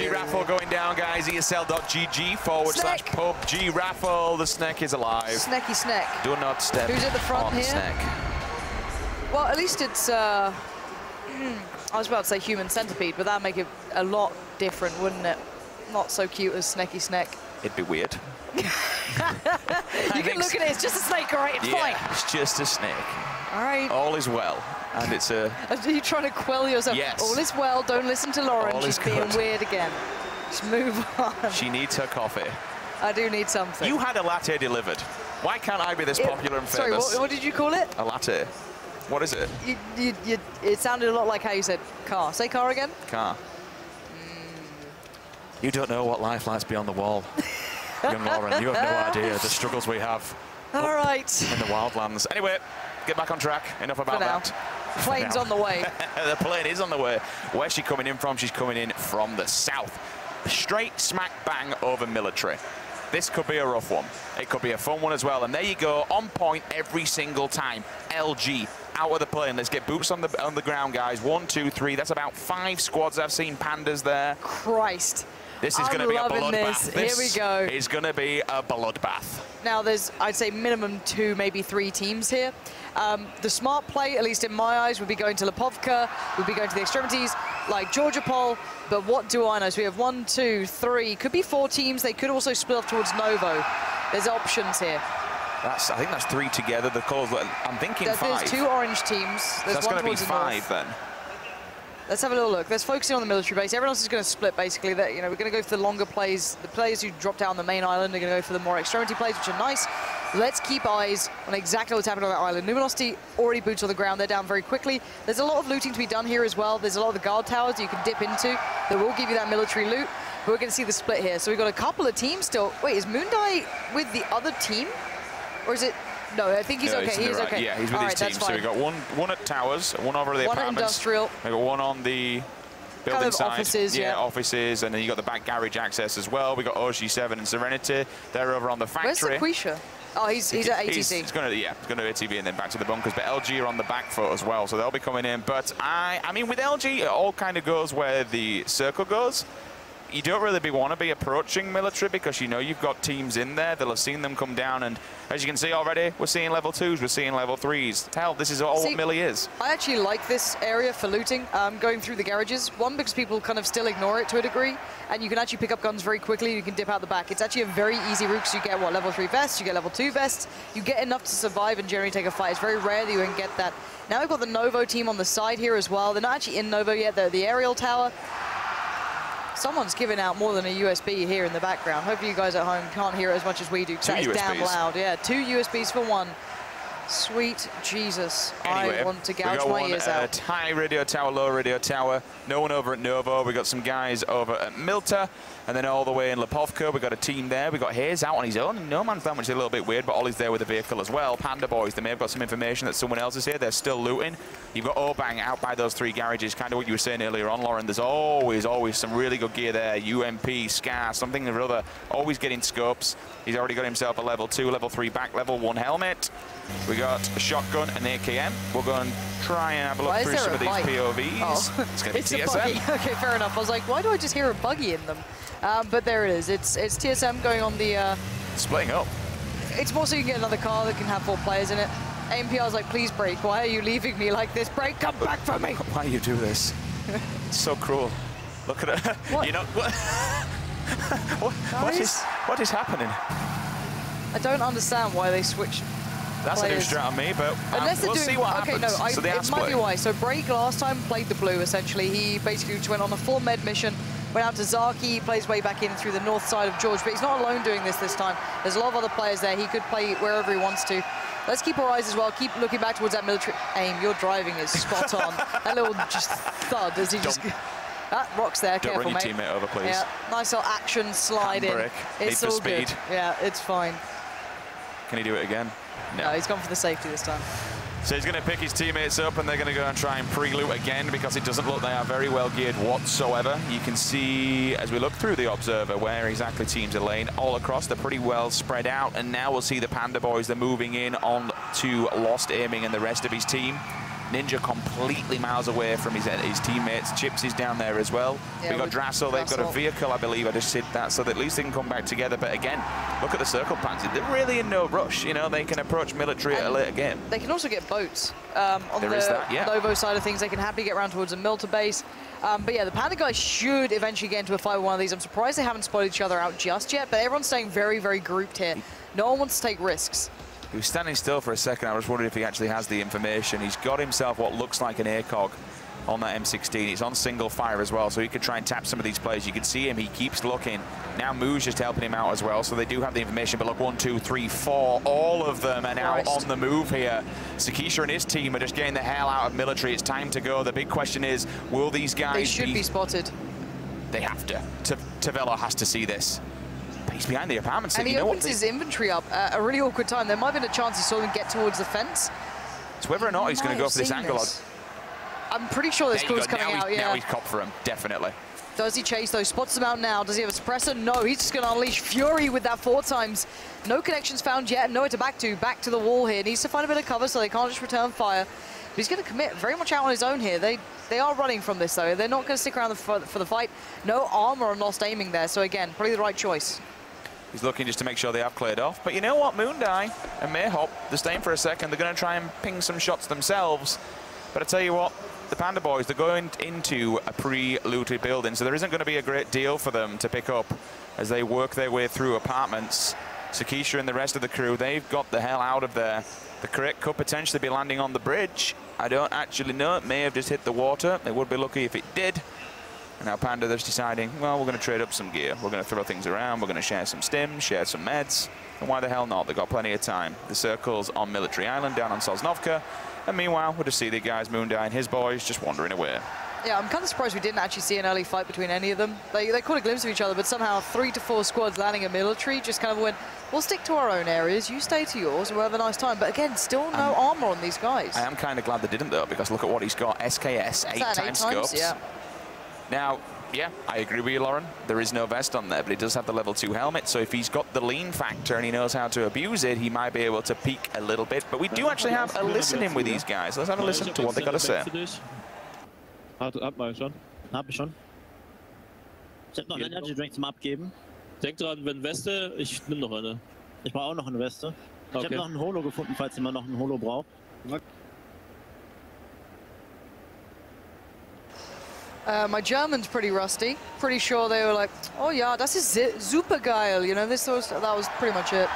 PUBG raffle going down, guys. ESL.gg/PUBG raffle. The snack is alive. Snacky snack. Do not step Who's at the front on here? snack. Well, at least it's, I was about to say human centipede, but that'd make it a lot different, wouldn't it? Not so cute as Snacky Snack. It'd be weird. You can look at it, it's just a snake, all right, it's fine. It's just a snake. All right. All is well. And it's a... Are you trying to quell yourself? Yes. All is well, don't listen to Lauren, All she's is being good. weird again. Just move on. She needs her coffee. I do need something. You had a latte delivered. Why can't I be this popular and Sorry, famous? what did you call it? A latte. What is it? It sounded a lot like how you said car. Say car again. Car. You don't know what life lies beyond the wall. Young Lauren, you have no idea the struggles we have. All right. In the wildlands. Anyway, get back on track. Enough about that. Plane's on the way. The plane is on the way. Where's she coming in from? She's coming in from the south. Straight smack bang over military. This could be a rough one. It could be a fun one as well. And there you go, on point every single time. LG out of the plane. Let's get boots on the ground, guys. 1, 2, 3. That's about 5 squads. I've seen pandas there. Christ. This is going to be a bloodbath. Here we go. It's going to be a bloodbath. Now, there's, I'd say, minimum 2, maybe 3 teams here. The smart play, at least in my eyes, would be going to Pubg, would be going to the extremities, like Georgia Pol. But what do I know? So we have 1, 2, 3, could be 4 teams. They could also split off towards Novo. There's options here. I think that's 3 together. The colours, I'm thinking 5. There's 2 orange teams. There's That's going to be 5 then. Let's have a little look. Let's focus in on the military base. Everyone else is going to split, basically. That, you know, we're going to go for the longer plays. The players who drop down the main island are going to go for the more extremity plays, which are nice. Let's keep eyes on exactly what's happening on that island. Numinosity already boots on the ground. They're down very quickly. There's a lot of looting to be done here as well. There's a lot of the guard towers that you can dip into that will give you that military loot. But we're going to see the split here. So we've got a couple of teams still. Wait, is Moondai with the other team? Or is it... No, I think he's okay. He's okay. Yeah, he's with his team. So we've got one at towers, one over the apartments. One industrial. We've got one on the building kind of side. Offices, yeah. Offices, and then you got the back garage access as well. We got OG7 and Serenity. They're over on the factory. Where's Sequisha? Oh, he's at ATC. He's going to ATV and then back to the bunkers. But LG are on the back foot as well, so they'll be coming in. But I mean, with LG, it all kind of goes where the circle goes. You don't really want to be approaching military because you know you've got teams in there. They'll have seen them come down, and as you can see already, we're seeing level 2s, we're seeing level 3s. Hell, this is all what Millie is. I actually like this area for looting, going through the garages. One, because people kind of still ignore it to a degree, and you can actually pick up guns very quickly. You can dip out the back. It's actually a very easy route because you get, what, level 3 vests, you get level 2 vests. You get enough to survive and generally take a fight. It's very rare that you can get that. Now we've got the Novo team on the side here as well. They're not actually in Novo yet. They're the aerial tower. Someone's giving out more than a USB here in the background. Hopefully you guys at home can't hear it as much as we do, because that is damn loud. Yeah, 2 USBs for 1. Sweet Jesus. Anyway, I want to gouge my ears out. High radio tower, low radio tower. No one over at Novo. We got some guys over at Milta. And then all the way in Pubg, we got a team there. We got Hayes out on his own. No Man's Land, which is a little bit weird, but Ollie's there with a vehicle as well. Panda Boys, they may have got some information that someone else is here. They're still looting. You've got Obang out by those 3 garages, kind of what you were saying earlier on, Lauren. There's always some really good gear there. UMP, SCAR, something or other. Always getting scopes. He's already got himself a level 2, level 3 back, level 1 helmet. We got a shotgun and AKM. We'll go and try and have a look through some of these POVs. Oh. It's going to be TSM. Okay, fair enough. I was like, why do I just hear a buggy in them? But there it is. It's TSM going on the... Splitting up. It's more so you can get another car that can have 4 players in it. AMPR is like, please brake. Why are you leaving me like this? Brake, come back for me. Why do you do this? It's so cruel. Look at it. What? You know, what is happening? I don't understand why they switched. That's a new strat on me, but we'll see what happens. It might be why. So Break last time played the blue, essentially. He basically just went on a full med mission, went out to Zaki, he plays way back in through the north side of George, but he's not alone doing this time. There's a lot of other players there. He could play wherever he wants to. Let's keep our eyes as well. Keep looking back towards that military aim. Your driving is spot on. That little just thud as he just... Rock's there, careful, mate. Don't run your teammate over, please. Yeah, nice little action slide in. It's all good. Yeah, it's fine. Can he do it again? No, he's gone for the safety this time. So he's going to pick his teammates up and they're going to go and try and pre-loot again because it doesn't look they are very well geared whatsoever. You can see, as we look through the Observer, where exactly teams are laying all across. They're pretty well spread out. And now we'll see the Panda Boys. They're moving in on to Lost Aiming and the rest of his team. Ninja completely miles away from his teammates. Chips is down there as well. Yeah, we got Drassel. They've got a vehicle, I believe. I just said that, so that at least they can come back together. But again, look at the circle pansy. They're really in no rush. You know, they can approach military at a later game. They can also get boats. On there the is that, yeah. Novo side of things, they can happily get around towards a Milta base. But yeah, the Panda guys should eventually get into a fight with one of these. I'm surprised they haven't spotted each other out just yet, but everyone's staying very, very grouped here. No one wants to take risks. He was standing still for a second. I was wondering if he actually has the information. He's got himself what looks like an ACOG on that M16. He's on single fire as well, so he could try and tap some of these players. You can see him. He keeps looking. Now Moo's just helping him out as well, so they do have the information. But look, 1, 2, 3, 4. All of them are now on the move here. Sakisha and his team are just getting the hell out of military. It's time to go. The big question is, will these guys They should be spotted. They have to. Tavello has to see this. He's behind the apartment. And he opens his inventory up at a really awkward time. There might have been a chance he saw him get towards the fence. It's whether or not he's going to go for this angle. I'm pretty sure this clue's coming out, Now he's copped for him, definitely. Does he chase those? Spots him out now. Does he have a suppressor? No, he's just going to unleash fury with that 4 times. No connections found yet, nowhere to back to. Back to the wall here. Needs to find a bit of cover so they can't just return fire. But he's going to commit very much out on his own here. They are running from this, though. They're not going to stick around for the fight. No armor and lost aiming there, so again, probably the right choice. He's looking just to make sure they have cleared off. But you know what? Moondye and Mayhop, they're staying for a second. They're going to try and ping some shots themselves. But I tell you what, the Panda boys, they're going into a pre-looted building, so there isn't going to be a great deal for them to pick up as they work their way through apartments. Sakisha and the rest of the crew, they've got the hell out of there. The Crick could potentially be landing on the bridge. I don't actually know. It may have just hit the water. They would be lucky if it did. And now Panda, they're just deciding, well, we're going to trade up some gear. We're going to throw things around. We're going to share some stims, share some meds. And why the hell not? They've got plenty of time. The circle's on Military Island down on Sosnovka. And meanwhile, we'll just see the guys, Moondye and his boys, just wandering away. Yeah, I'm kind of surprised we didn't actually see an early fight between any of them. They caught a glimpse of each other, but somehow 3 to 4 squads landing a military just kind of went, we'll stick to our own areas, you stay to yours, and we'll have a nice time. But again, still no armor on these guys. I am kind of glad they didn't, though, because look at what he's got. SKS, 8 times scopes. Yeah. Now, yeah, I agree with you, Lauren. There is no vest on there, but he does have the level 2 helmet, so if he's got the lean factor and he knows how to abuse it, he might be able to peak a little bit. But we do actually have a listening with these guys. Let's have a listen to what they got to say. Hab ich schon. Ich hab noch einen Energy Drink zum Abgeben. Denk dran, wenn Weste, ich nimm noch eine. Ich brauche auch noch eine Weste. Ich Okay. habe noch ein Holo gefunden, falls jemand noch ein Holo braucht. My German's pretty rusty. Pretty sure they were like, oh yeah, das ist super geil. You know, that was pretty much it.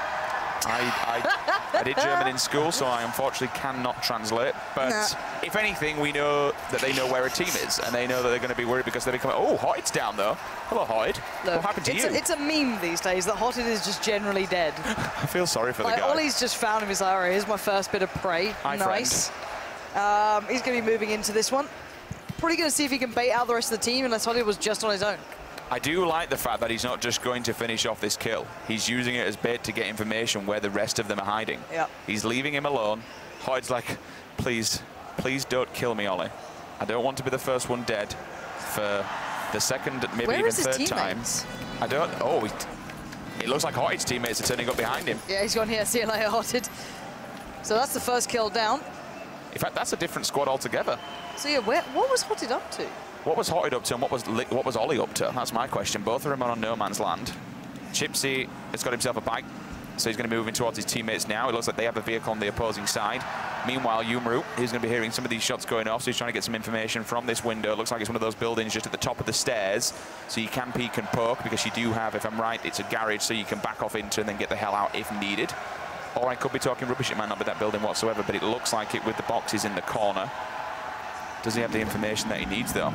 I did German in school, so I unfortunately cannot translate. But if anything, we know that they know where a team is, and they know that they're going to be worried because they're becoming. Oh, Hoyt's down though. Hello, Hoyt. What happened to you? It's a meme these days that Hotted is just generally dead. I feel sorry for the guy. Ollie's just found him. He's like, all right, here's my first bit of prey. Hi, nice. He's going to be moving into this one. Probably going to see if he can bait out the rest of the team, unless Hotted was just on his own. I do like the fact that he's not just going to finish off this kill. He's using it as bait to get information where the rest of them are hiding. Yeah. He's leaving him alone. Hoyd's like, please don't kill me, Ollie. I don't want to be the first one dead for the second, maybe even third time. I don't. Oh, it looks like Hoyd's teammates are turning up behind him. Yeah, he's gone here. See you later, Hotted. So that's the first kill down. In fact, that's a different squad altogether. So yeah, what was Hotted up to? What was Hotted up to and what was Ollie up to? That's my question. Both of them are on no man's land. Chipsy has got himself a bike, so he's going to be moving towards his teammates now. It looks like they have a vehicle on the opposing side. Meanwhile, Yumru, he's going to be hearing some of these shots going off, so he's trying to get some information from this window. It looks like it's one of those buildings just at the top of the stairs, so you can peek and poke, because you do have, if I'm right, it's a garage, so you can back off into and then get the hell out if needed. Or I could be talking rubbish. It might not be that building whatsoever, but it looks like it with the boxes in the corner. Does he have the information that he needs, though?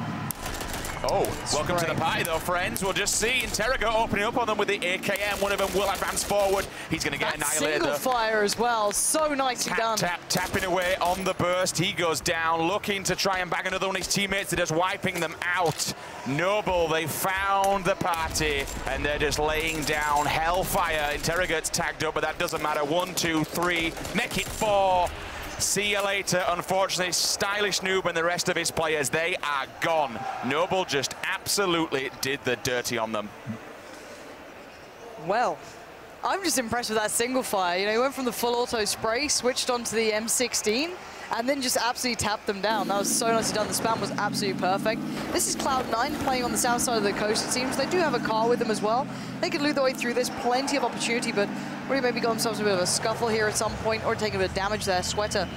Oh, welcome to the party, though, friends. We'll just see Interrogo opening up on them with the AKM. One of them will advance forward. He's going to get annihilated. Single fire as well. So nicely done. Tapping away on the burst. He goes down, looking to try and bag another one of his teammates. They're just wiping them out. Noble, they found the party, and they're just laying down hellfire. Interrogate's tagged up, but that doesn't matter. 1, 2, 3. Make it 4. See you later. Unfortunately, Stylish Noob and the rest of his players, they are gone. Noble just absolutely did the dirty on them. Well, I'm just impressed with that single fire. You know, he went from the full auto spray, switched onto the M16, and then just absolutely tapped them down. That was so nicely done. The spam was absolutely perfect. This is Cloud9 playing on the south side of the coast, it seems. They do have a car with them as well. They could loot their way through. There's plenty of opportunity, but really maybe got themselves a bit of a scuffle here at some point, or taking a bit of damage there. Sweater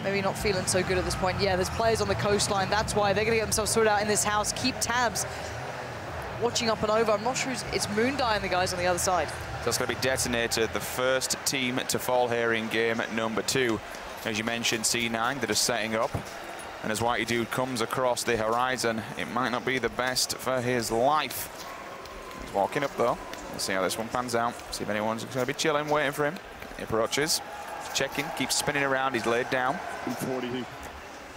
maybe not feeling so good at this point. Yeah, there's players on the coastline. That's why they're going to get themselves sorted out in this house. Keep tabs. Watching up and over. I'm not sure it's Moondie and the guys on the other side. That's going to be detonated, the first team to fall here in game number 2. As you mentioned, C9, they're just setting up. And as Whitey Dude comes across the horizon, it might not be the best for his life. He's walking up though. We'll see how this one pans out. See if anyone's going to be chilling, waiting for him. He approaches, checking, keeps spinning around. He's laid down. 40.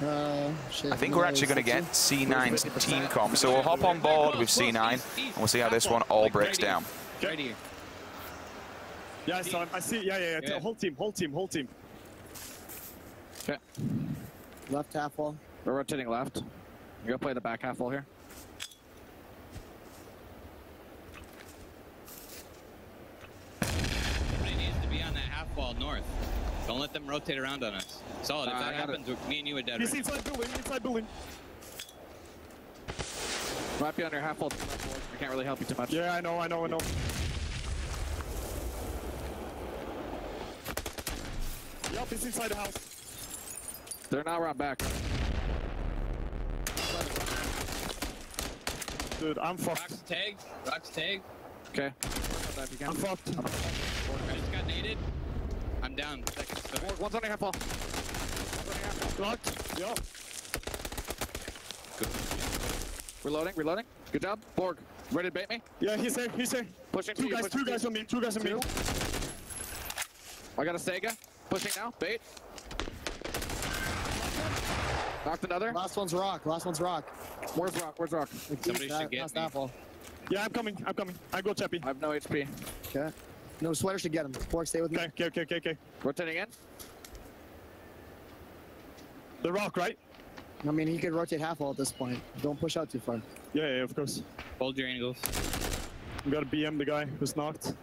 I think we're actually going to get C9's team comp. So we'll hop on board with C9 and we'll see how this one all breaks down. Right here. Yeah, I saw him. I see. Yeah. Whole team. Okay. Left half wall. We're rotating left. You're gonna play the back half wall here. Everybody needs to be on that half wall north. Don't let them rotate around on us. Solid. If that happens, me and you are dead. He's inside building. Might be on your half wall. I can't really help you too much. Yeah, I know. Yup, he's inside the house. They're now around back. Dude, I'm fucked. Rock's tagged. Okay. I'm fucked. I just got naded. I'm down. One's on your half wall. Locked. Yo. Reloading. Good job. Borg, ready to bait me? Yeah, he's here. Pushing Two guys on me. I got a Sega. Pushing now. Bait. Knocked another. Last one's rock. Where's rock? Somebody should get me. Yeah, I'm coming. I go Chappy. I have no HP. Okay. No, Sweater should get him. Borg, stay with me. Okay. Rotating in. The rock, right? I mean, he could rotate half wall at this point. Don't push out too far. Yeah, of course. Hold your angles. We got to BM the guy who's knocked.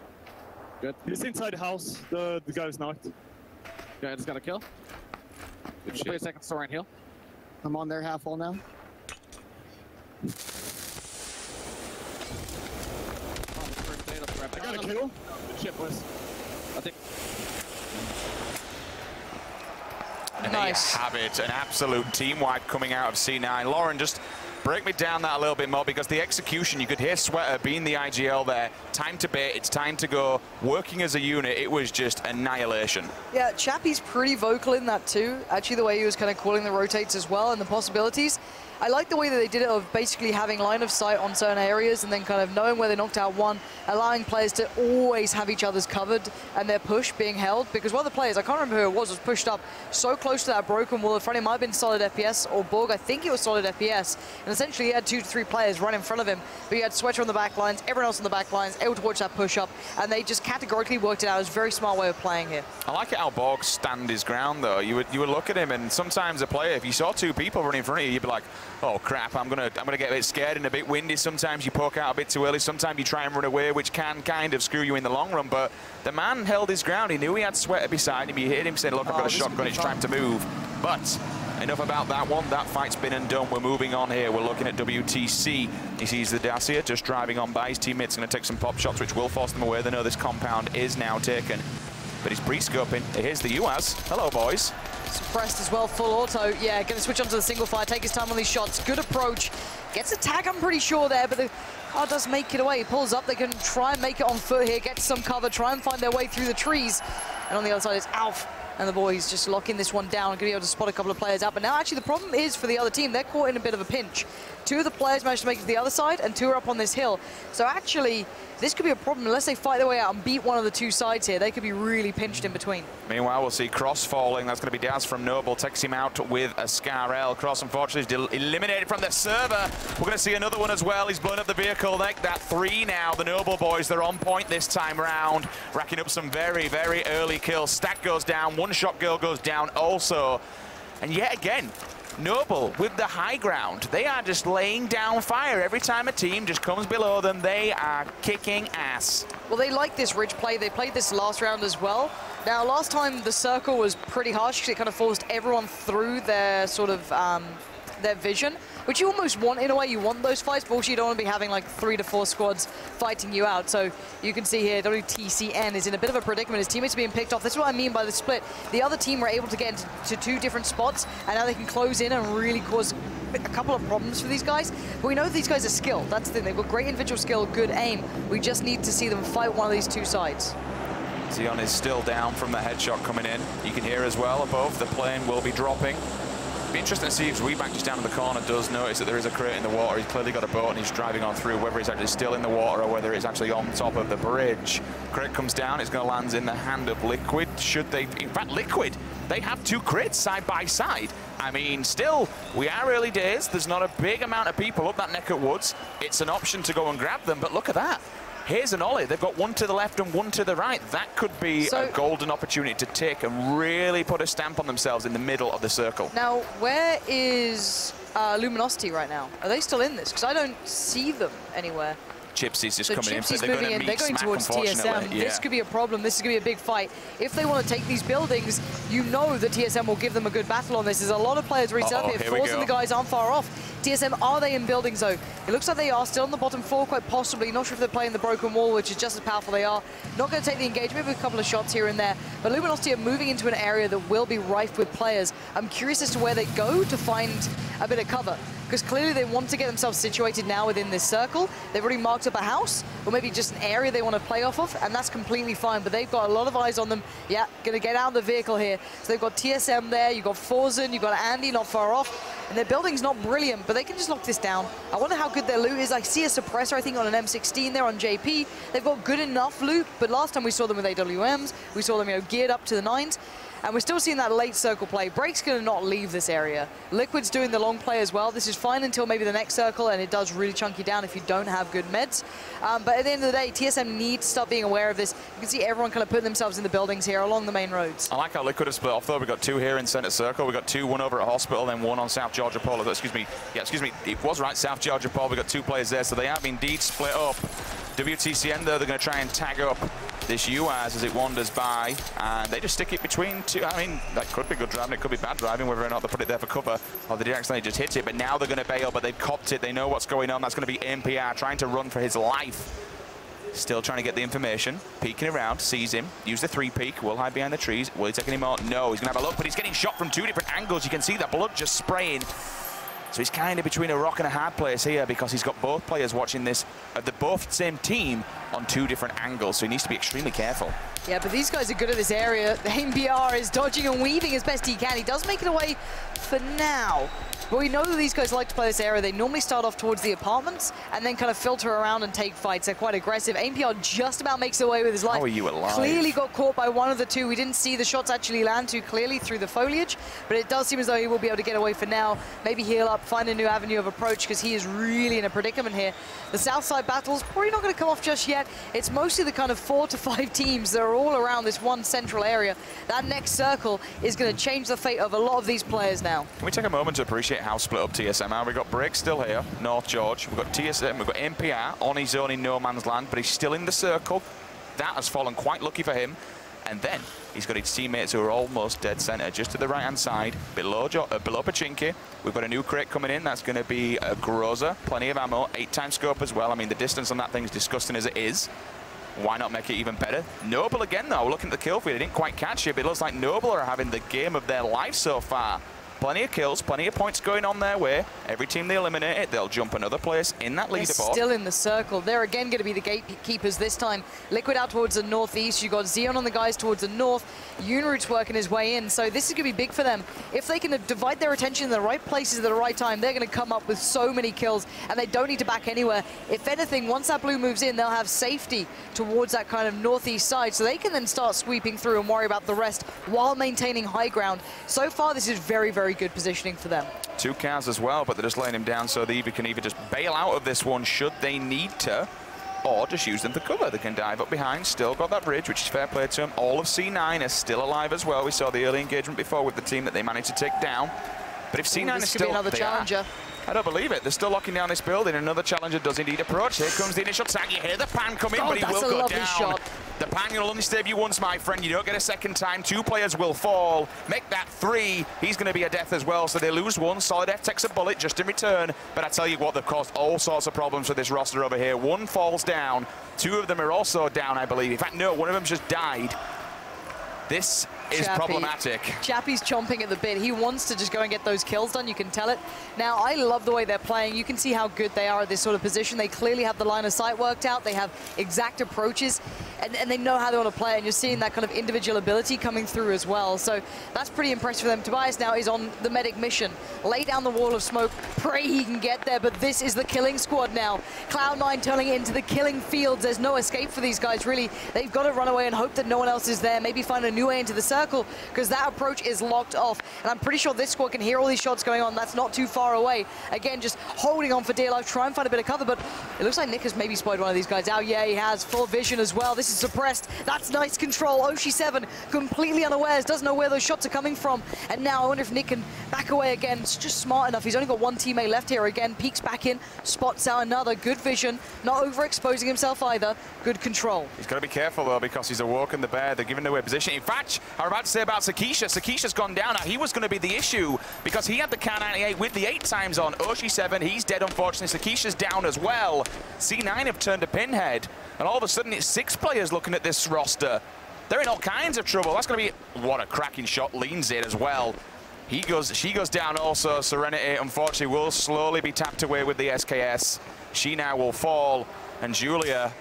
Good. He's inside the house. The guy who's knocked. Okay, I just got a kill. Good Play a shit. second story and heal. I'm on their half wall now. I got a kill. Good shit, boys. I think. And Nice. they have it, an absolute team wipe coming out of C9. Lauren, just break me down that a little bit more, because the execution, you could hear Sweater being the IGL there. Time to bait, it's time to go. Working as a unit, it was just annihilation. Yeah, Chappie's pretty vocal in that too. Actually, the way he was kind of calling the rotates as well and the possibilities. I like the way that they did it of basically having line of sight on certain areas and then kind of knowing where they knocked out one, allowing players to always have each other's covered and their push being held. Because one of the players, I can't remember who it was pushed up so close to that broken wall in front of him. Might have been Solid FPS or Borg. I think it was Solid FPS. And essentially he had 2 to 3 players right in front of him. But he had Sweater on the back lines, everyone else on the back lines, able to watch that push up. And they just categorically worked it out. It was a very smart way of playing here. I like it how Borg stand his ground though. You would look at him, and sometimes a player, if you saw 2 people running in front of you, you'd be like, oh crap, I'm gonna get a bit scared and a bit windy. Sometimes you poke out a bit too early, sometimes you try and run away, which can kind of screw you in the long run. But the man held his ground. He knew he had Sweater beside him. He hit him, said, look, I've got a shotgun, it's time to move. But enough about that one. That fight's been and done. We're moving on here. We're looking at WTC. He sees the Dacia just driving on by. His teammates going to take some pop shots, which will force them away. They know this compound is now taken. But he's pre-scoping. Here's the UAS. Hello, boys. Suppressed as well, full auto. Yeah, going to switch onto the single fire, take his time on these shots. Good approach. Gets a tag, I'm pretty sure there, but the car does make it away. He pulls up, they can try and make it on foot here, get some cover, try and find their way through the trees. And on the other side is Alf and the boys just locking this one down, going to be able to spot a couple of players out. But now actually the problem is for the other team, they're caught in a bit of a pinch. 2 of the players managed to make it to the other side and 2 are up on this hill. So actually, this could be a problem unless they fight their way out and beat one of the 2 sides here. They could be really pinched in between. Meanwhile, we'll see Cross falling. That's going to be Daz from Noble. Takes him out with a Scar-L. Cross, unfortunately, is eliminated from the server. We're going to see another one as well. He's blown up the vehicle. They that 3 now. The Noble boys, they're on point this time round. Racking up some very, very early kills. Stack goes down. One shot girl goes down also. And yet again, Noble with the high ground. They are just laying down fire. Every time a team just comes below them, they are kicking ass. Well, they like this ridge play. They played this last round as well. Now, last time the circle was pretty harsh because it kind of forced everyone through their sort of their vision, which you almost want in a way. You want those fights, but also you don't want to be having like 3 to 4 squads fighting you out. So you can see here, WTCN is in a bit of a predicament. His teammates are being picked off. This is what I mean by the split. The other team were able to get into 2 different spots, and now they can close in and really cause a couple of problems for these guys. But we know these guys are skilled. That's the thing. They've got great individual skill, good aim. We just need to see them fight one of these 2 sides. Xeon is still down from the headshot coming in. You can hear as well above, the plane will be dropping. Be interesting to see if Reback just down in the corner does notice that there is a crate in the water. He's clearly got a boat and he's driving on through, whether he's actually still in the water or whether it's actually on top of the bridge. Crate comes down, it's going to land in the hand of Liquid. Should they, in fact, Liquid, they have 2 crates side by side. I mean, still, we are early days. There's not a big amount of people up that neck of woods. It's an option to go and grab them, but look at that. Here's an ollie. They've got 1 to the left and 1 to the right. That could be a golden opportunity to take and really put a stamp on themselves in the middle of the circle. Now, where is Luminosity right now? Are they still in this? Because I don't see them anywhere. Chipsy's just So coming Chipsy's in. moving in. They're going towards TSM. Yeah. This could be a problem. This is going to be a big fight. If they want to take these buildings, you know that TSM will give them a good battle on this. There's a lot of players reached up here. Forcing the guys aren't far off. TSM, are they in buildings though? It looks like they are still on the bottom 4, quite possibly. Not sure if they're playing the broken wall, which is just as powerful they are. Not going to take the engagement with a couple of shots here and there. But Luminosity are moving into an area that will be rife with players. I'm curious as to where they go to find a bit of cover, because clearly they want to get themselves situated now within this circle. They've already marked up a house, or maybe just an area they want to play off of, and that's completely fine. But they've got a lot of eyes on them. Yeah, going to get out of the vehicle here. So they've got TSM there, you've got Forzen, you've got Andy not far off. And their building's not brilliant, but they can just lock this down. I wonder how good their loot is. I see a suppressor, I think, on an M16 there on JP. They've got good enough loot, but last time we saw them with AWMs, we saw them, you know, geared up to the 9s. And we're still seeing that late circle play. Break's going to not leave this area. Liquid's doing the long play as well. This is fine until maybe the next circle, and it does really chunk you down if you don't have good meds. But at the end of the day, TSM needs to start being aware of this. You can see everyone kind of putting themselves in the buildings here along the main roads. I like how Liquid have split off, though. We've got 2 here in center circle. We've got 2, 1 over at Hospital, then 1 on South Georgia Pole. Excuse me. Yeah, excuse me. It was right, South Georgia Pole. We've got 2 players there, so they have indeed split up. WTCN, though, they're going to try and tag up this UAZ as it wanders by, and they just stick it between 2. I mean, that could be good driving, it could be bad driving, whether or not they put it there for cover, or they accidentally just hit it. But now they're going to bail, but they've copped it. They know what's going on. That's going to be NPR trying to run for his life. Still trying to get the information, peeking around, sees him, use the 3 peek, will hide behind the trees. Will he take any more? No, he's going to have a look, but he's getting shot from 2 different angles. You can see the blood just spraying. So he's kind of between a rock and a hard place here, because he's got both players watching this, the both same team on 2 different angles, so he needs to be extremely careful. Yeah, but these guys are good at this area. The NBR is dodging and weaving as best he can. He does make it away for now. But we know that these guys like to play this area. They normally start off towards the apartments and then kind of filter around and take fights. They're quite aggressive. APR just about makes away with his life. How are you alive? Clearly got caught by one of the 2. We didn't see the shots actually land too clearly through the foliage, but it does seem as though he will be able to get away for now. Maybe heal up, find a new avenue of approach, because he is really in a predicament here. The south side battle's probably not going to come off just yet. It's mostly the kind of 4 to 5 teams that are all around this one central area. That next circle is going to change the fate of a lot of these players now. Can we take a moment to appreciate how split up TSM are? We've got Break still here, North George. We've got TSM, we've got NPR on his own in no man's land, but he's still in the circle. That has fallen quite lucky for him. And then he's got his teammates who are almost dead center, just to the right-hand side, below Pachinki. We've got a new crate coming in. That's going to be a Groza, plenty of ammo, 8-time scope as well. I mean, the distance on that thing is disgusting as it is. Why not make it even better? Noble again, though. Looking at the kill feed, they didn't quite catch it, but it looks like Noble are having the game of their life so far. Plenty of kills, plenty of points going on their way. Every team they eliminate it, they'll jump another place in that leaderboard. They're still in the circle. They're again going to be the gatekeepers this time. Liquid out towards the northeast. You've got Xeon on the guys towards the north. Unroot's working his way in, so this is going to be big for them. If they can divide their attention in the right places at the right time, they're going to come up with so many kills, and they don't need to back anywhere. If anything, once that blue moves in, they'll have safety towards that kind of northeast side, so they can then start sweeping through and worry about the rest while maintaining high ground. So far, this is very, very good positioning for them. 2 cars as well, but they're just laying him down so they can either just bail out of this one should they need to. or just use them for cover. They can dive up behind, still got that bridge, which is fair play to them. All of C9 is still alive as well. We saw the early engagement before with the team that they managed to take down. But if C9 is still another challenger. I don't believe it. They're still locking down this building. Another challenger does indeed approach. Here comes the initial tag. You hear the pan come in, but he will go down. Shot. The pan will only save you once, my friend. You don't get a second time. 2 players will fall. Make that 3. He's going to be a death as well, so they lose 1. Solid F takes a bullet just in return. But I tell you what, they've caused all sorts of problems for this roster over here. 1 falls down. 2 of them are also down, I believe. In fact, no, one of them just died. This is problematic. Chappie's chomping at the bit. He wants to just go and get those kills done. You can tell it. Now, I love the way they're playing. You can see how good they are at this sort of position. They clearly have the line of sight worked out. They have exact approaches, and they know how they want to play. And you're seeing that kind of individual ability coming through as well. So that's pretty impressive for them. Tobias now is on the medic mission. Lay down the wall of smoke. Pray he can get there, but this is the killing squad now. Cloud9 turning it into the killing fields. There's no escape for these guys, really. They've got to run away and hope that no one else is there. Maybe find a new way into the circle, because that approach is locked off. And I'm pretty sure this squad can hear all these shots going on. That's not too far away. Again, just holding on for dear life, try and find a bit of cover, but it looks like Nick has maybe spotted one of these guys out. Yeah, he has full vision as well. This is suppressed. That's nice control. Oshi7 completely unawares, doesn't know where those shots are coming from. And now I wonder if Nick can back away again. It's just smart enough. He's only got 1 teammate left here. Again, peeks back in, spots out another. Good vision, not overexposing himself either. Good control. He's got to be careful though, because he's awoken the bear. They're giving away position. In fact, I'm about to say about Sakisha. Sakisha's gone down. Now, he was going to be the issue because he had the Kar 98 with the 8 times on. Oshi7, he's dead, unfortunately. Sakisha's down as well. C9 have turned a pinhead, and all of a sudden it's 6 players looking at this roster. They're in all kinds of trouble. That's going to be... What a cracking shot. Leans it as well. She goes down also. Serenity, unfortunately, will slowly be tapped away with the SKS. She now will fall, and Julia...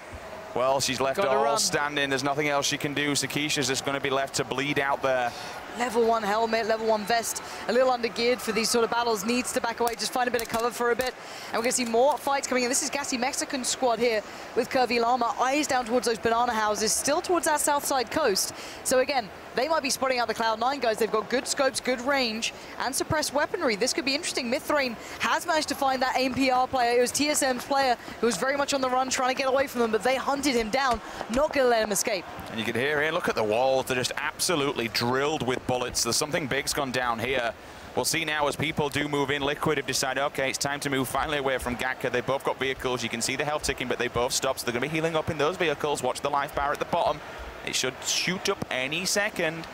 Well, she's left all standing. There's nothing else she can do. Sakisha's just going to be left to bleed out there. Level 1 helmet, level 1 vest, a little undergeared for these sort of battles, needs to back away, just find a bit of cover for a bit. And we're going to see more fights coming in. This is Gassy Mexican squad here with Curvy Llama, eyes down towards those banana houses, still towards that south side coast. So again, they might be spotting out the Cloud9 guys. They've got good scopes, good range, and suppressed weaponry. This could be interesting. Mythrain has managed to find that AMPR player. It was TSM's player who was very much on the run, trying to get away from them, but they hunted him down, not going to let him escape. And you can hear here, look at the walls. They're just absolutely drilled with bullets. There's something big's gone down here. We'll see now as people do move in. Liquid have decided, okay, it's time to move finally away from Gaka. They both got vehicles. You can see the health ticking, but they both stopped. So they're going to be healing up in those vehicles. Watch the life bar at the bottom. It should shoot up any second.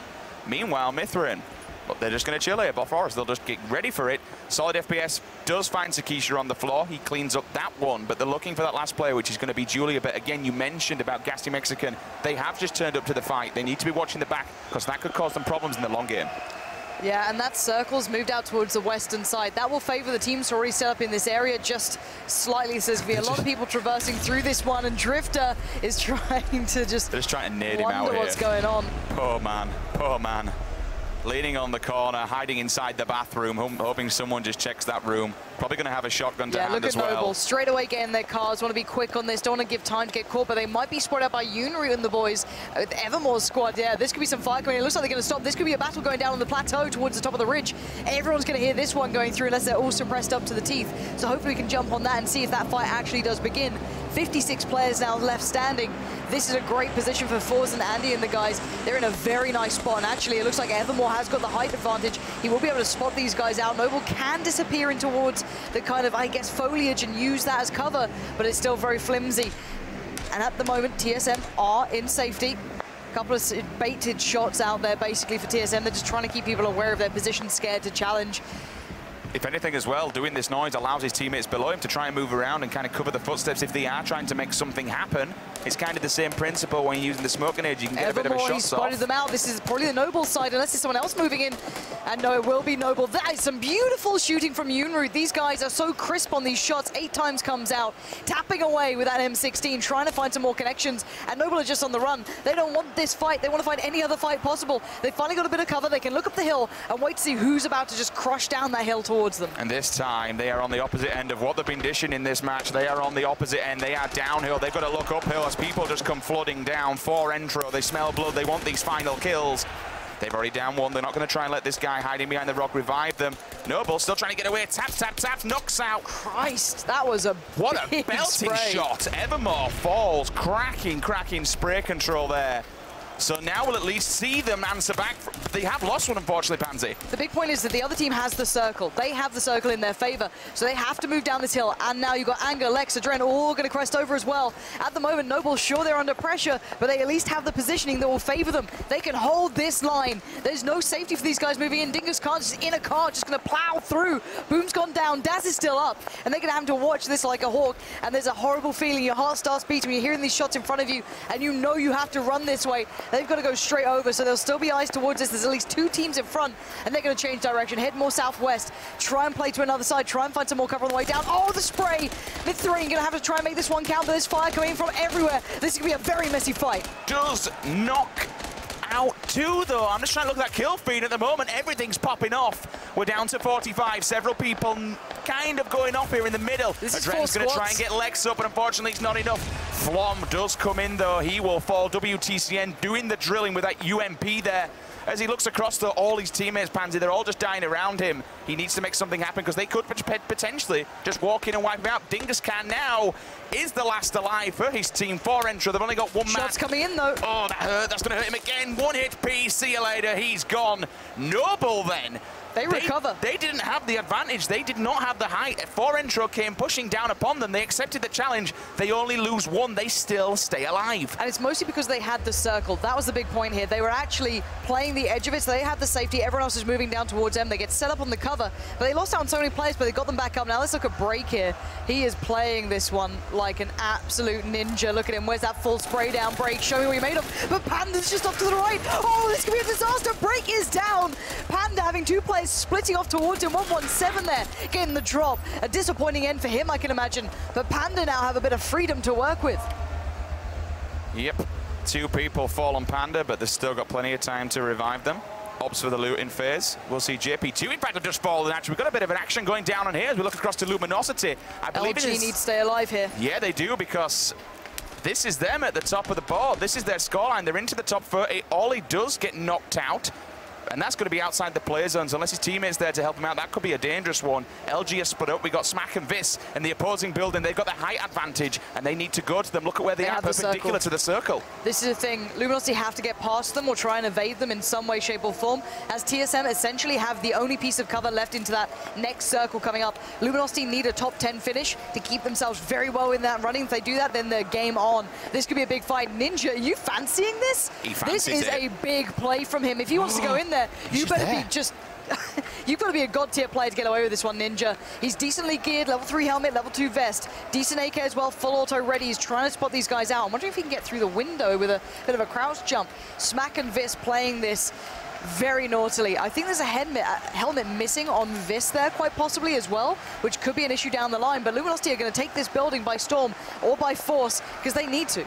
Meanwhile, Mythrain, but they're just going to chill here. Bofors, they'll just get ready for it. Solid FPS does find Sakisha on the floor. He cleans up that one, but they're looking for that last player, which is going to be Julia. But again, you mentioned about Gassy Mexican. They have just turned up to the fight. They need to be watching the back, because that could cause them problems in the long game. Yeah, and that circle's moved out towards the western side. That will favor the teams who are already set up in this area just slightly. So there's going to be a lot of people traversing through this one, and Drifter is trying to just... They're just trying to nade him out here. Wonder what's going on. Poor man, poor man. Leaning on the corner, hiding inside the bathroom, hoping someone just checks that room. Probably going to have a shotgun to hand as well. Look at Noble, straight away getting their cars, want to be quick on this, don't want to give time to get caught, but they might be spotted out by Yunru and the boys. With Evermore's squad, yeah, this could be some fire coming in. It looks like they're going to stop. This could be a battle going down on the plateau towards the top of the ridge. Everyone's going to hear this one going through unless they're all suppressed up to the teeth. So hopefully we can jump on that and see if that fight actually does begin. 56 players now left standing. This is a great position for Forz and Andy and the guys. They're in a very nice spot, and actually it looks like Evermore has got the height advantage. He will be able to spot these guys out. Noble can disappear in towards the kind of, I guess, foliage and use that as cover, but it's still very flimsy. And at the moment, TSM are in safety. A couple of baited shots out there basically for TSM. They're just trying to keep people aware of their position, scared to challenge. If anything as well, doing this noise allows his teammates below him to try and move around and kind of cover the footsteps if they are trying to make something happen. It's kind of the same principle when you're using the smoke grenade. You can get a bit of a shot off. Spotted them out. This is probably the Noble side, unless there's someone else moving in. And no, it will be Noble. That is some beautiful shooting from Yunru. These guys are so crisp on these shots. 8 times comes out, tapping away with that M16, trying to find some more connections. And Noble are just on the run. They don't want this fight. They want to find any other fight possible. They finally got a bit of cover. They can look up the hill and wait to see who's about to just crush down that hill towards them. And this time, they are on the opposite end of what they've been dishing in this match. They are on the opposite end. They are downhill. They've got to look uphill as people just come flooding down for Entro. They smell blood. They want these final kills. They've already down one. They're not going to try and let this guy hiding behind the rock revive them. Noble still trying to get away. Tap, tap, tap, knocks out. Christ, that was a What a big belting spray. shot. Evermore falls. Cracking spray control there. So now we'll at least see them answer back. They have lost one, unfortunately, Pansy. The big point is that the other team has the circle. They have the circle in their favor, so they have to move down this hill. And now you've got Anger, Lex, Adren all going to crest over as well. At the moment, Noble, sure, they're under pressure, but they at least have the positioning that will favor them. They can hold this line. There's no safety for these guys moving in. Dingus Khan's just in a car, just going to plow through. Boom's gone down. Daz is still up, and they're going to have to watch this like a hawk. And there's a horrible feeling. Your heart starts beating when you're hearing these shots in front of you, and you know you have to run this way. They've got to go straight over, so there'll still be eyes towards this. There's at least 2 teams in front, and they're going to change direction, head more southwest, try and play to another side, try and find some more cover on the way down. Oh, the spray! Mid-3 going to have to try and make this one count, but there's fire coming in from everywhere. This is going to be a very messy fight. Does knock out 2, though. I'm just trying to look at that kill feed at the moment. Everything's popping off. We're down to 45. Several people kind of going off here in the middle. Adren's going to try and get Lex up, but unfortunately it's not enough. Flom does come in, though. He will fall. WTCN doing the drilling with that UMP there. As he looks across to all his teammates, Pansy, they're all just dying around him. He needs to make something happen because they could potentially just walk in and wipe him out. Dingus Khan now is the last alive for his team. 4 entry. They've only got 1 man. Shots coming in, though. Oh, that hurt. That's going to hurt him again. 1 hit P. See you later. He's gone. Noble then. They recover. They didn't have the advantage. They did not have the height. 4 intro came pushing down upon them. They accepted the challenge. They only lose 1. They still stay alive. And it's mostly because they had the circle. That was the big point here. They were actually playing the edge of it, so they had the safety. Everyone else is moving down towards them. They get set up on the cover, but they lost out on so many players, but they got them back up. Now let's look at Break here. He is playing this one like an absolute ninja. Look at him. Where's that full spray down? Break, show me what you're made of. But Panda's just off to the right. Oh, this could be a disaster. Break is down. Panda having 2 players splitting off towards him. 117 there, getting the drop. A disappointing end for him, I can imagine. But Panda now have a bit of freedom to work with. Yep, 2 people fall on Panda, but they've still got plenty of time to revive them. Opts for the looting phase. We'll see JP2 in fact have just fallen. Actually, we've got a bit of an action going down on here as we look across to Luminosity. I believe LG needs to stay alive here. Yeah, they do, because this is them at the top of the board. This is their scoreline. They're into the top 30. Ollie does get knocked out, and that's going to be outside the play zones. Unless his teammate's there to help him out, that could be a dangerous one. LG has split up. We got Smack and Vis in the opposing building. They've got the height advantage, and they need to go to them. Look at where they are, perpendicular to the circle. This is the thing. Luminosity have to get past them or try and evade them in some way, shape, or form, as TSM essentially have the only piece of cover left into that next circle coming up. Luminosity need a top 10 finish to keep themselves very well in that running. If they do that, then they're game on. This could be a big fight. Ninja, are you fancying this? This is a big play from him. If he wants to go in there, you better be just... You've got to be a god-tier player to get away with this one, Ninja. He's decently geared, level 3 helmet, level 2 vest. Decent AK as well, full auto ready. He's trying to spot these guys out. I'm wondering if he can get through the window with a bit of a crouch jump. Smack and Vis playing this very naughtily. I think there's a helmet missing on Vis there, quite possibly as well, which could be an issue down the line. But Luminosity are going to take this building by storm or by force because they need to.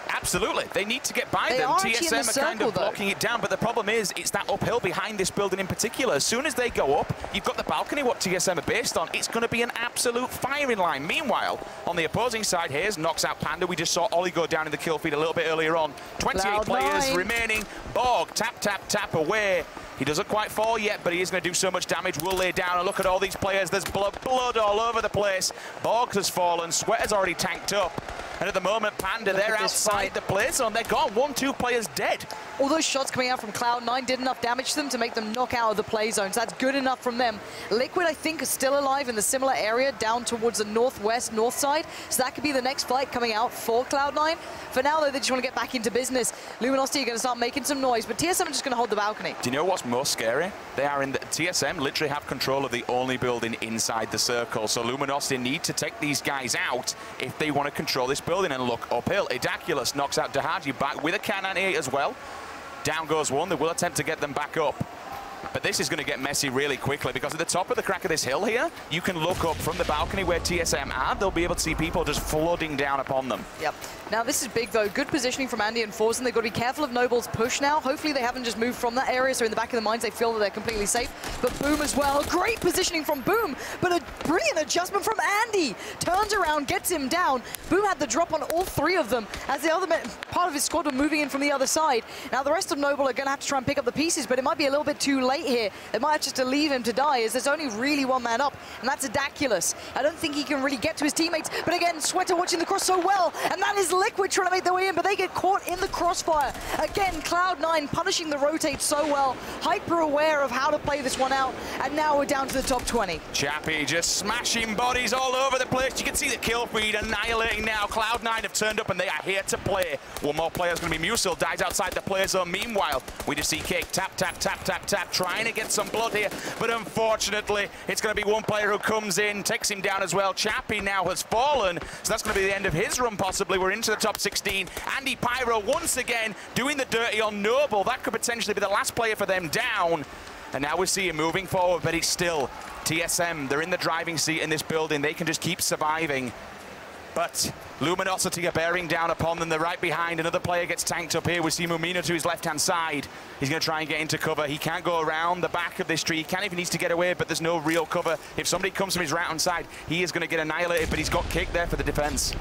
Absolutely. They need to get by them. TSM are kind of blocking it down, but the problem is it's that uphill behind this building in particular. As soon as they go up, you've got the balcony, what TSM are based on. It's going to be an absolute firing line. Meanwhile, on the opposing side, Hayes knocks out Panda. We just saw Ollie go down in the kill feed a little bit earlier on. 28 players remaining. Borg, tap, tap, tap away. He doesn't quite fall yet, but he is going to do so much damage. We'll lay down and look at all these players. There's blood all over the place. Borg has fallen. Sweater's already tanked up. And at the moment, Panda, they're outside the play zone. They're gone. 1-2 players dead. All those shots coming out from Cloud9 did enough damage to them to make them knock out of the play zone. So that's good enough from them. Liquid, I think, is still alive in the similar area down towards the northwest, north side. So that could be the next fight coming out for Cloud9. For now, though, they just want to get back into business. Luminosity are going to start making some noise, but TSM are just going to hold the balcony. Do you know what's most scary? They are in the TSM literally have control of the only building inside the circle. So Luminosity need to take these guys out if they want to control this building. And look uphill. Idaculus knocks out Dahaji back with a Can 98 as well. Down goes one. They will attempt to get them back up. But this is going to get messy really quickly because at the top of the crack of this hill here, you can look up from the balcony where TSM are. They'll be able to see people just flooding down upon them. Yep. Now this is big though. Good positioning from Andy and Forzen. They've got to be careful of Noble's push now. Hopefully they haven't just moved from that area, so in the back of the minds they feel that they're completely safe. But Boom as well. Great positioning from Boom, but a brilliant adjustment from Andy. Turns around, gets him down. Boom had the drop on all 3 of them as the other part of his squad were moving in from the other side. Now the rest of Noble are going to have to try and pick up the pieces, but it might be a little bit too late here. They might have just to leave him to die, as there's only really one man up, and that's Adaculus. I don't think he can really get to his teammates, but again, Sweater watching the cross so well, and that is Liquid trying to make their way in, but they get caught in the crossfire. Again, Cloud9 punishing the rotate so well, hyper aware of how to play this one out, and now we're down to the top 20. Chappie just smashing bodies all over the place. You can see the kill feed annihilating now. Cloud9 have turned up and they are here to play. One more player is going to be Musil, dies outside the play zone. Meanwhile, we just see Cake tap, tap, tap, tap, tap, trying to get some blood here, but unfortunately, it's going to be one player who comes in, takes him down as well. Chappie now has fallen, so that's going to be the end of his run possibly. We're into the top 16. Andy Pyro once again doing the dirty on Noble. That could potentially be the last player for them down. And now we see him moving forward, but it's still TSM. They're in the driving seat in this building. They can just keep surviving. But Luminosity are bearing down upon them. They're right behind. Another player gets tanked up here. We see Mumino to his left-hand side. He's going to try and get into cover. He can't go around the back of this tree. He can't even needs to get away, but there's no real cover. If somebody comes from his right-hand side, he is going to get annihilated, but he's got kicked there for the defense.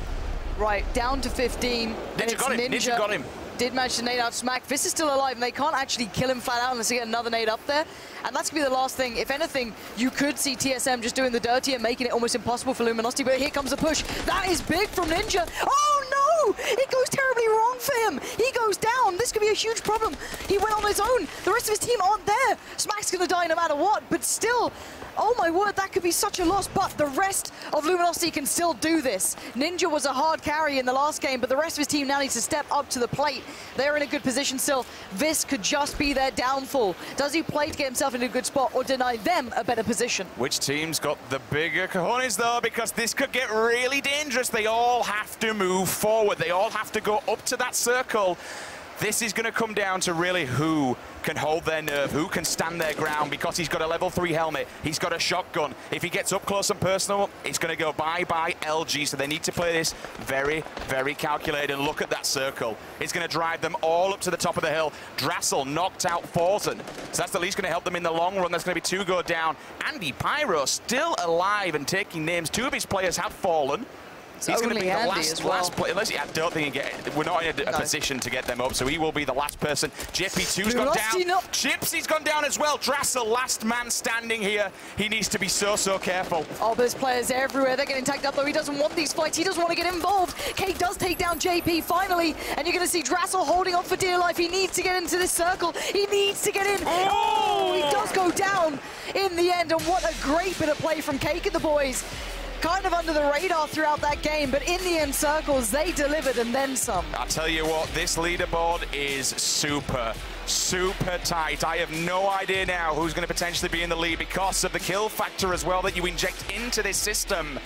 Right, down to 15. Ninja got him. Ninja got him. Did manage to nade out Smack. Fist is still alive, and they can't actually kill him flat out unless they get another nade up there. And that's going to be the last thing. If anything, you could see TSM just doing the dirty and making it almost impossible for Luminosity, but here comes the push. That is big from Ninja. Oh, no! It goes terribly wrong for him. He goes down. This could be a huge problem. He went on his own. The rest of his team aren't there. Smack's going to die no matter what, but still, oh my word, that could be such a loss, but the rest of Luminosity can still do this. Ninja was a hard carry in the last game, but the rest of his team now needs to step up to the plate. They're in a good position still. This could just be their downfall. Does he play to get himself in a good spot or deny them a better position? Which team's got the bigger cojones, though? Because this could get really dangerous. They all have to move forward. They all have to go up to that circle. This is going to come down to really who can hold their nerve, who can stand their ground, because he's got a level 3 helmet, he's got a shotgun. If he gets up close and personal, it's going to go bye-bye LG, so they need to play this very, very calculated. And look at that circle. It's going to drive them all up to the top of the hill. Drassel knocked out Forsen, so that's at least going to help them in the long run. There's going to be 2 go down. Andy Pyro still alive and taking names. 2 of his players have fallen. He's going to be the last player. Unless I don't think we're not in a position to get them up, so he will be the last person. JP2's gone down. Chipsy's gone down as well. Drassel, last man standing here. He needs to be so careful. Oh, there's players everywhere. They're getting tagged up, though. He doesn't want these fights. He doesn't want to get involved. Kate does take down JP finally, and you're going to see Drassel holding on for dear life. He needs to get into this circle. He needs to get in. Oh, he does go down in the end, and what a great bit of play from Cake and the boys. Kind of under the radar throughout that game, but in the end circles, they delivered and then some. I'll tell you what, this leaderboard is super tight. I have no idea now who's going to potentially be in the lead because of the kill factor as well that you inject into this system.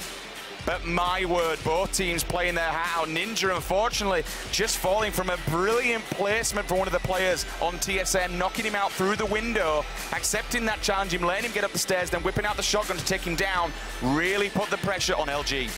But my word, both teams playing their hat out. Ninja, unfortunately, just falling from a brilliant placement for one of the players on TSM, knocking him out through the window, accepting that challenge, him letting him get up the stairs, then whipping out the shotgun to take him down, really put the pressure on LG.